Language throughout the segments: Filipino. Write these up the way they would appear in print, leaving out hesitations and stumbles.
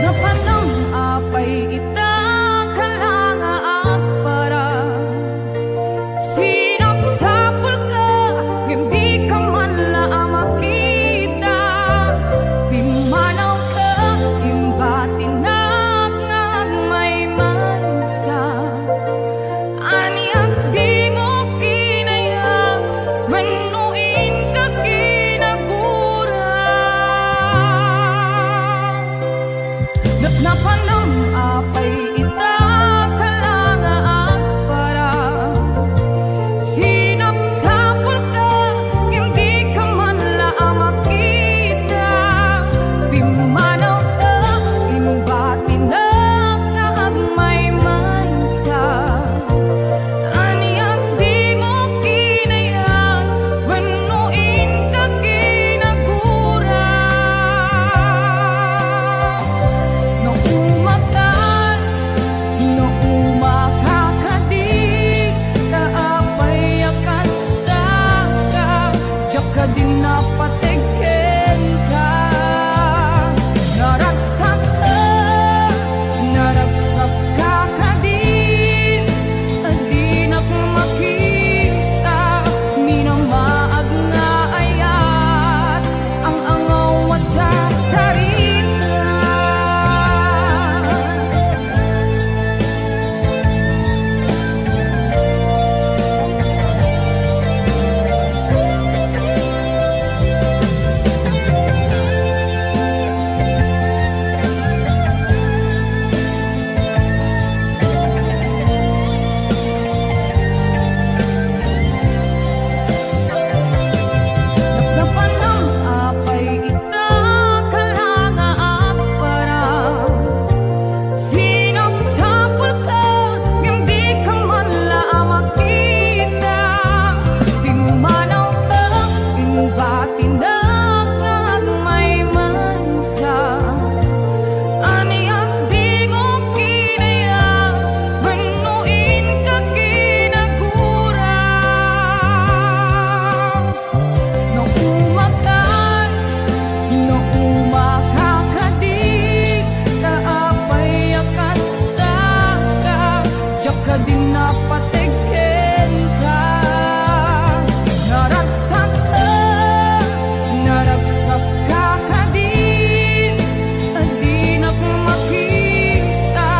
Napanang apay ita kalanga at para sinapsapul ka, hindi ka man lang makita. Pimanaw ka, imbatin na ng may mansa. Aniyak di mo kinaya, manuin ka kinagura. Napanang apay ita kalanga at para sinapsapul ka, hindi ka man lang makita. Pimanaw ka, imbatin na ng may mansa. Aniyak di mo kinaya, manuin ka kinagura. No umakan, no umakakadik, taapay akas ka, diyak ka din napatigin ka. Naragsak ka kadin, adinak makita, minamaag na ayat, ang angaw sa sarita. Napanang apay ita kalanga at para sinapsapul ka, hindi ka man lang makita. Pimanaw ka, imbatin na ng may mansa. Aniyak di mo kinaya, manuin ka kinagura. No umakan, no umakakadik, taapay akas ka, diyak ka din napatigin ka. Naragsak ka kadin, adinak makita,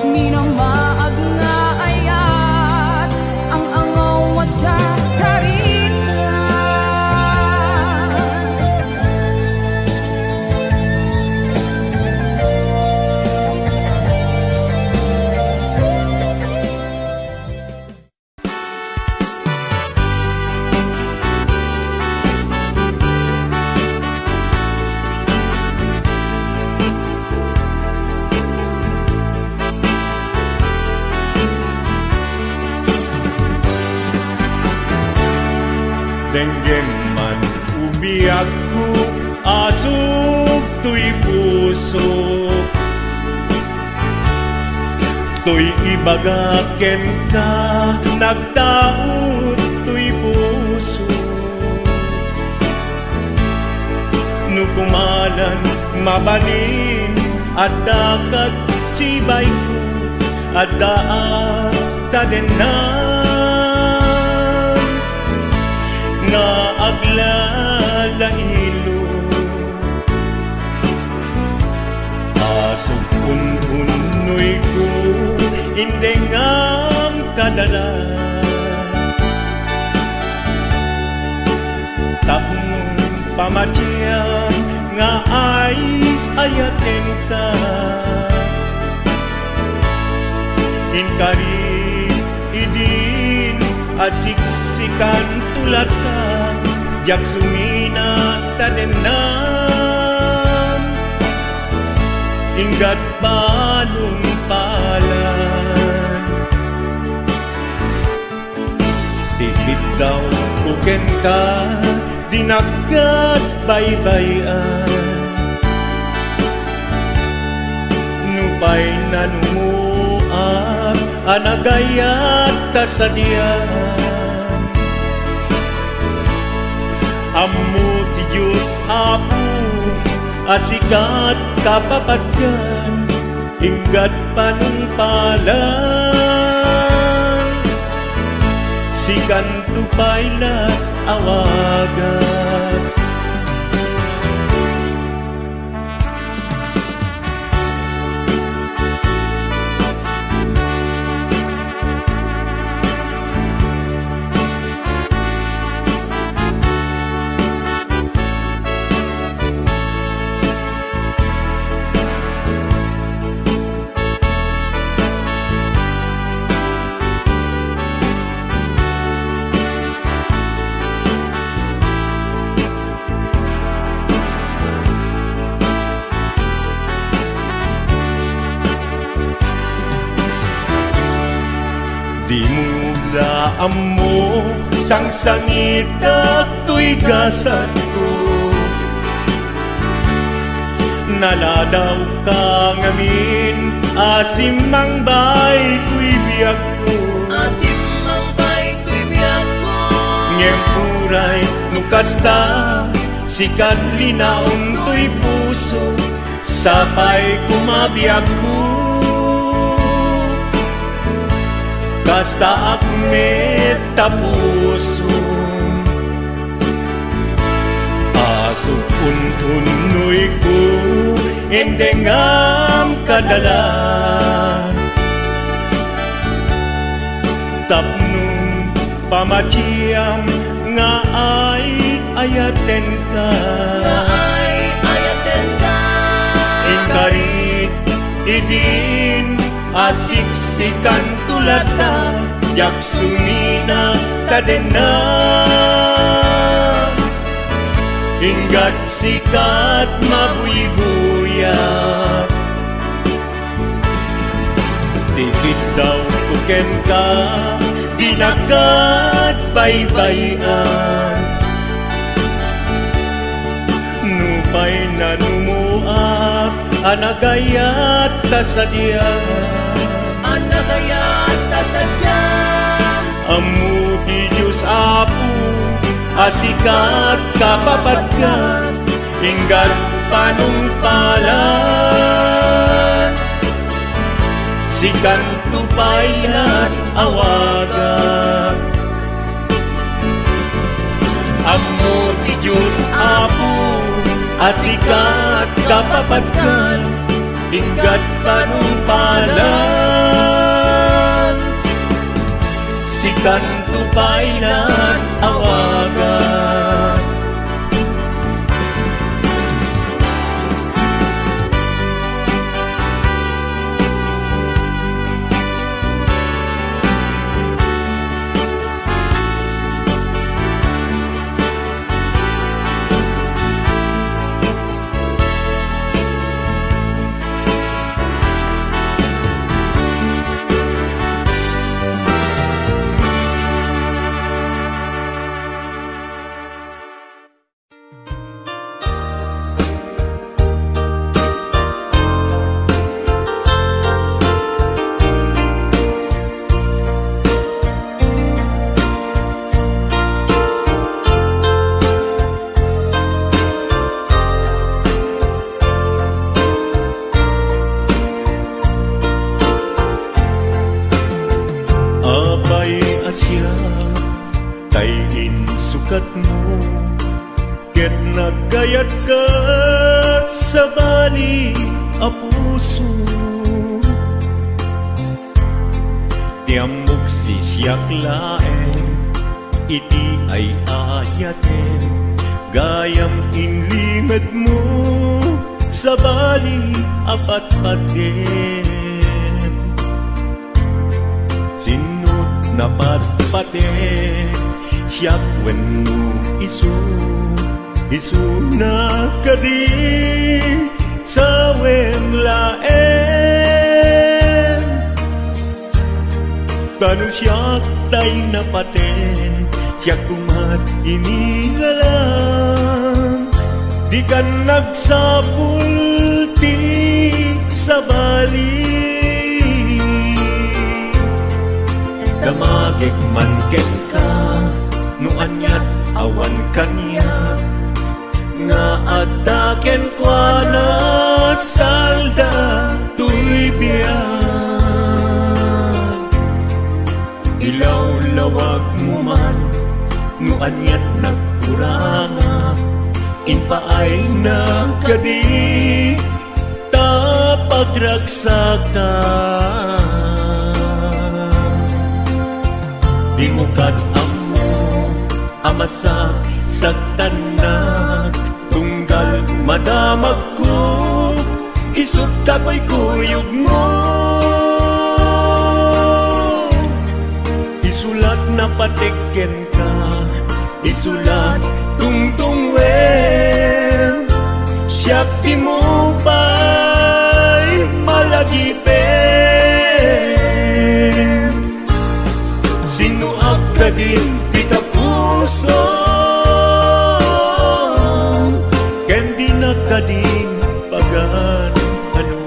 minamaag na ayat, ang angaw sa sarita. Denggem man umiyak ko, asog to'y puso. To'y ibagaken ka, nagtaot to'y puso. Nukumalan, mabalin, at dakat sibay ko, at daan tadenan. Nga aglalailo, asog unhunoy ko, indengam kadala. Tapong pamatiyang nga ay ayaten ka. Inkari idin at siksikan tulad ka, diyak sumina tadenan. Ingat panumpalan, tihid daw kuken ka, dinagat baybayan. Nupay nanumuan, anagayat tasadian. Ammo ti Diyos Apo, asikat kapapatkan, inggat panumpalan, sikan tupaylat awagan. Di mula amo sang sangit at to'y gasat ko, naladaw ka ngamin, asim mang bay to'y biyak ko, asim mang bay to'y biyak ko. Ngem puray nukasta, sikat linaon to'y puso, sapay kumabiyag ko. Kasta akmet tapuso, asok untunoy ko, endengam kadalan. Tapnong pamaciyam nga ay ayaten ka, ingkarit idin asiksikan tulata, yaksumina kadena, inggat sikat mabuyguyak. Tikit daw tuken ka, dinagat baybayan, nupay na numuak, anagayat tasadya, anagayat tasadya. Amu di Diyos Apo, asikat kapapatkan, inggat panumpalan, sikan tupaylat awagan. Amu di Diyos Apo, asikat kapapatkan, inggat panumpalan, sikan tupaylat awagan. Abay asya, tayin sukat mo, ket nagayat ka sa bali a puso. Tiamok si siyak laeng, iti ay ayaten, gayam inlimad mo sa bali apat paten. Sinut na patpaten, siyak wenno isu na kadi sa wemlaen. Kanu siyak tay napaten, siyak kumat inigalan, di ka nagsapulti sa bali. Damagig man ken ka, no anyat awan kanya, nga ataken kwa na salda tuy biyan. Ilaw-lawag mo man no anyat nagkuranga, inpaay na kadi tapagragsakan. Di mo kat-amo amasa sagtanak, tunggal madamag ko isut kapoy kuyog mo. Isulat na patiken ka, isulat tungtungwen, siyak di mo ba'y malagipin. Sinuak ka din kita puso, kendi na ka din pagan ano.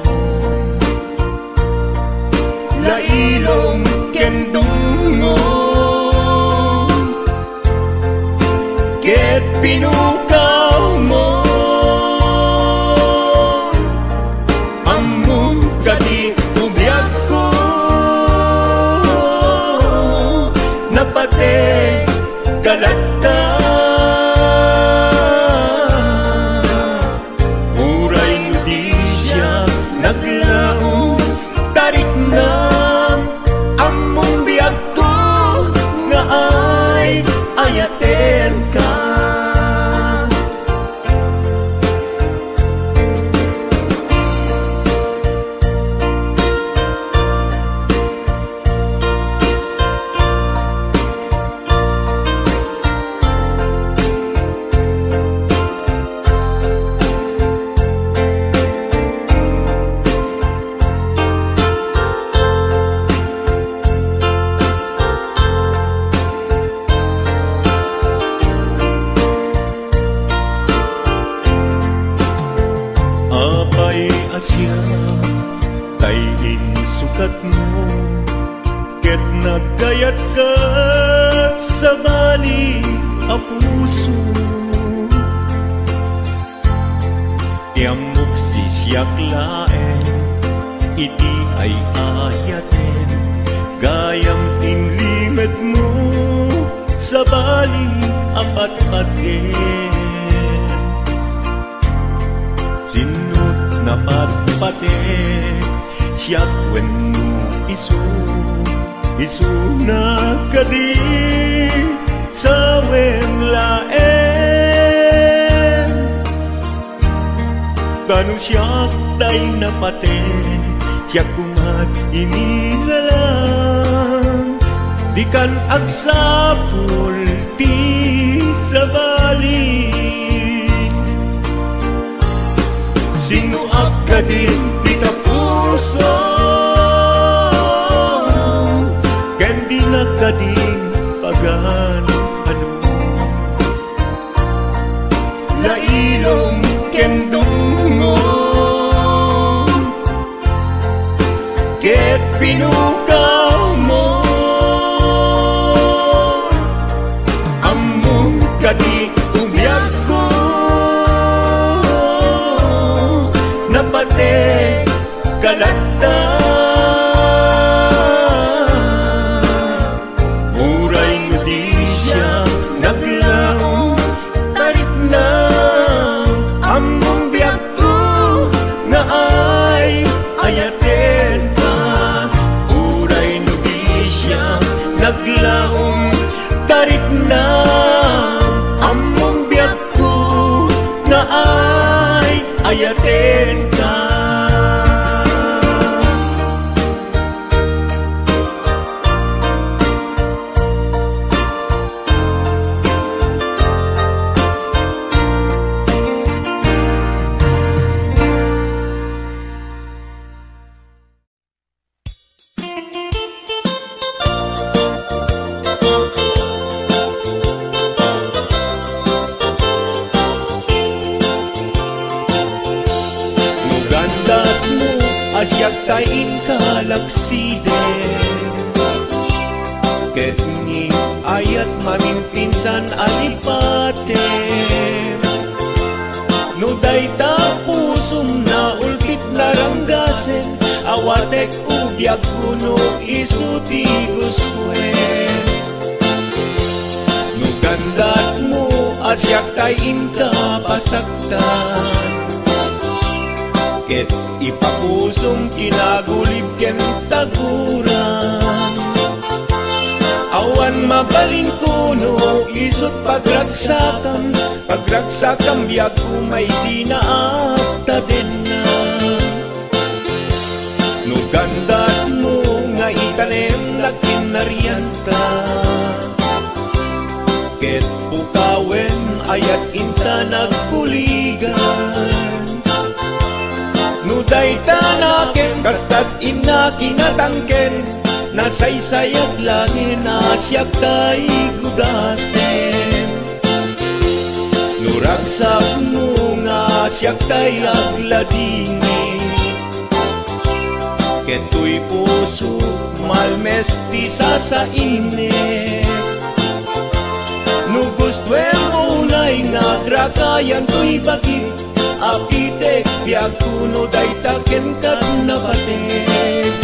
Lailong kendungo, ket pinukaw mo. Among kadi ubiyag ko, napate kalata. Uray mo di siya naglaong tarik na. Among biyag ko nga ay ayaten ka. Kayin sukat mo, ket nagkayat ka sa bali a puso. Tiamok si siyak laen, iti ay ayaten, gayang inlimed mo sa bali apat-paten. Sinut na pat-paten, siyak wenno isu na kadi sa wenlaen. Kanu siyak day napaten, siyak kumat inilalang, di kan agsapul ti sa bali. Sinuak ka din kita puso, kendi na ka din pagan ano. Lailong kendungo, ket pinukaw mo. Among kadi umiyag ko, napate kalata. Muray mo di siya naglaong tarik na. Among biyag ko na ay ayaten ka. Muray mo di siya naglaong tarik na. Among biyag ko na ay ayaten ka. Asyak kain kalaksiden, ket ni ayat mamin pinsan alipaten. dayta pusum na ulkit naranggasen, awatek ubyak kuno isuti guswen. Nugandat mo asyak kay inka pasaktan, ket ipapusong kinagulib ken taguran. Awan mabalin kuno isut pagragsakan, pagragsakam biag umay sinaakta din na. Nugandat mo nga itanem na kinarianta, ket pukawen ayat inta nagkuligan. Nuday tanaken kastat imna kinatangken, nasaysayat langin asyak tay gudasen. Nuragsak mo nga asyak tay agladini, keto'y puso malmesti sa init. Nugustwen mo unay nga drakayan to'y bakit, apitek biag kuno day taken kat nabatek.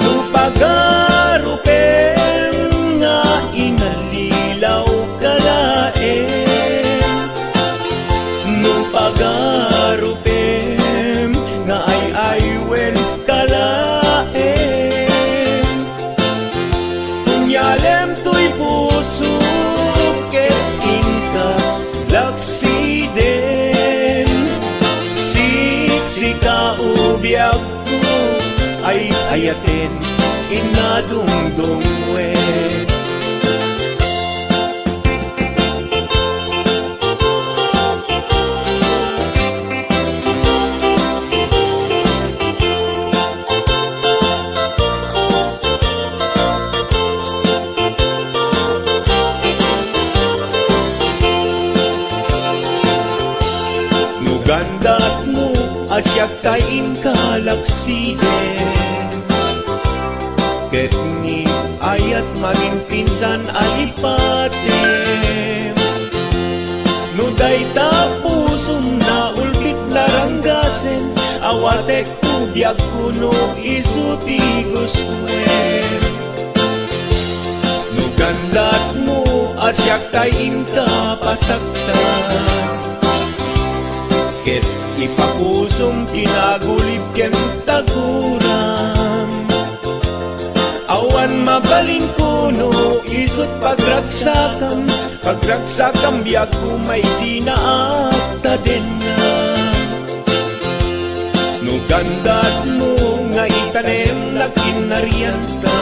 Nupagarupen nga inalilaw kalaen, nupagarupen nga ay-aywen kalaen. Kunyalem to'y puso ket inka laksiden, siksika ubyak ko ay ayaten inadungdungwe. Nugandat mo asyak tayin kalaksiden, ket ni ayat maging pinsan alipatem. Nuday ta pusum na ulkit naranggasen, awatek ubyak kuno isuti guswen. Nugandat mo asyak tayin ka pasaktan, ket ipapusong kinagulib ken taguran. Awan mabalin kuno isut pagragsakan, pagragsakam biag umay sinaakta din na. Nugandat mo nga itanem na kinarianta,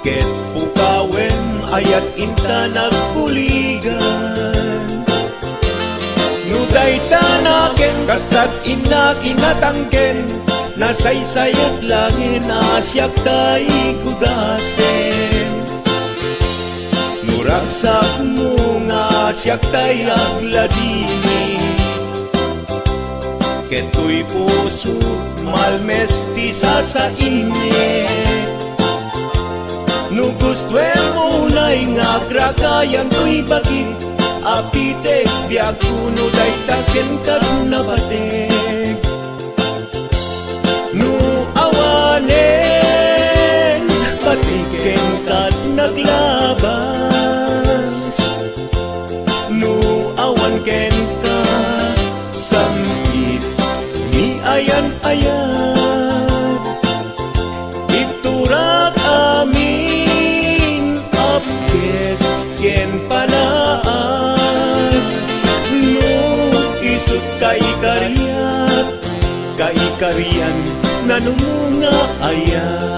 ket pukawen ayat inta nagpuligan. Nuday tanaken kastat ina kinatangken, nasaysayat langin asyak tay gudasen. Nuragsak mo nga asyak tay agladini, keto'y puso malmesti sa init. Nugustwen mo unay nga grakayan to'y bakit, apitek biag kuno day taken kat nabatek. Nu awanen patiken kat naglabas, nu awan ken ka samkit ni ayan-ayan. Iturak amin apkes ken panaas, nu isut kaikariat kaikarian nanumunga ayan.